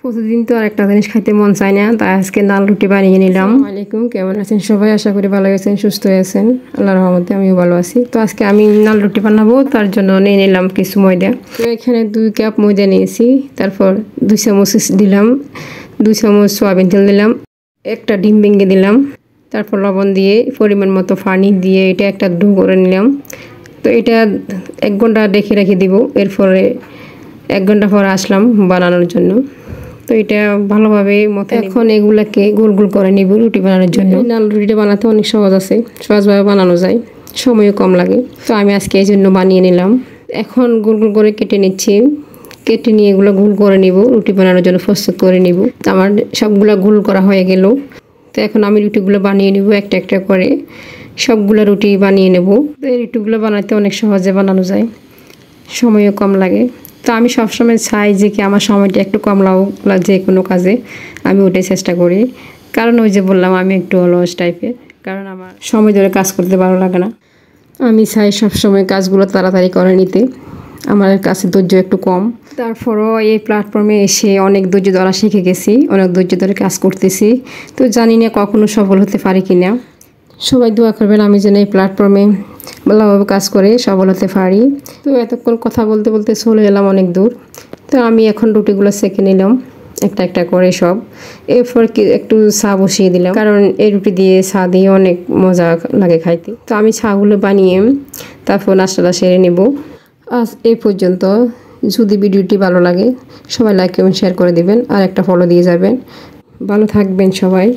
প্রতিদিন তো আর একটা জিনিস খাইতে মন চায় না, তাই আজকে নাল রুটি বানিয়ে নিলাম। আসসালামু আলাইকুম, কেমন আছেন সবাই? আশা করি ভালো আছেন, সুস্থ আছেন। আল্লাহর রহমতে আমিও ভালো আছি। তো আজকে আমি নাল রুটি বানাবো, তার জন্য নিয়ে নিলাম কিছু ময়দা। তো এখানে 2 কাপ ময়দা নিয়েছি, তারপর 2 চামচ দিলাম, 2 চামচ সয়াবিন তেল দিলাম, একটা ডিম ভেঙে দিলাম, তারপর লবণ দিয়ে পরিমাণ মতো পানি দিয়ে এটা একটা ডো করে নিলাম। তো এটা 1 ঘন্টা রেখে দিব। এরপরে 1 ঘন্টা পর আসলাম বানানোর জন্য। তো এটা ভালোভাবে এখন এগুলাকে গোল গোল করে নিব রুটি বানানোর জন্য। নাল রুটিটা বানাতে অনেক সহজ আছে, সহজভাবে বানানো যায়, সময়ও কম লাগে। তো আমি আজকে এই জন্য বানিয়ে নিলাম। এখন গোল গোল করে কেটে নিচ্ছি, কেটে নিয়ে এগুলো গোল করে নিব, রুটি বানানোর জন্য প্রস্তুত করে নিব। তো আমার সবগুলা গোল করা হয়ে গেল। তো এখন আমি রুটিগুলো বানিয়ে নিব একটা একটা করে, সবগুলো রুটি বানিয়ে নেব। তো এই রুটিগুলো বানাতে অনেক সহজে বানানো যায়, সময়ও কম লাগে। তো আমি সবসময় চাই যে কি আমার সময়টা একটু কম লাগুক যে কোনো কাজে, আমি ওটাই চেষ্টা করি। কারণ ওই যে বললাম আমি একটু অলস টাইপের, কারণ আমার সময় ধরে কাজ করতে ভালো লাগে না। আমি চাই সবসময় কাজগুলো তাড়াতাড়ি করে নিতে, আমার কাছে ধৈর্য একটু কম। তারপরও এই প্ল্যাটফর্মে এসে অনেক ধৈর্য ধরা শিখে গেছি, অনেক ধৈর্য ধরে কাজ করতেছি। তো জানি না কখনো সফল হতে পারি কিনা। সবাই দোয়া করবেন আমি যেন এই প্ল্যাটফর্মে ভালোভাবে কাজ করে সফল হতে পারি। তো এতক্ষণ কথা বলতে বলতে চলে এলাম অনেক দূর। তো আমি এখন রুটিগুলো সেঁকে নিলাম একটা একটা করে সব। এরপর একটু চা বসিয়ে দিলাম, কারণ এই রুটি দিয়ে চা দিয়ে অনেক মজা লাগে খাইতে। তো আমি চাগুলো বানিয়ে তারপর নাস্তাটা সেরে নেব। আজ এই পর্যন্ত। যদি ভিডিওটি ভালো লাগে সবাই লাইক কমেন্ট শেয়ার করে দিবেন, আর একটা ফলো দিয়ে যাবেন। ভালো থাকবেন সবাই।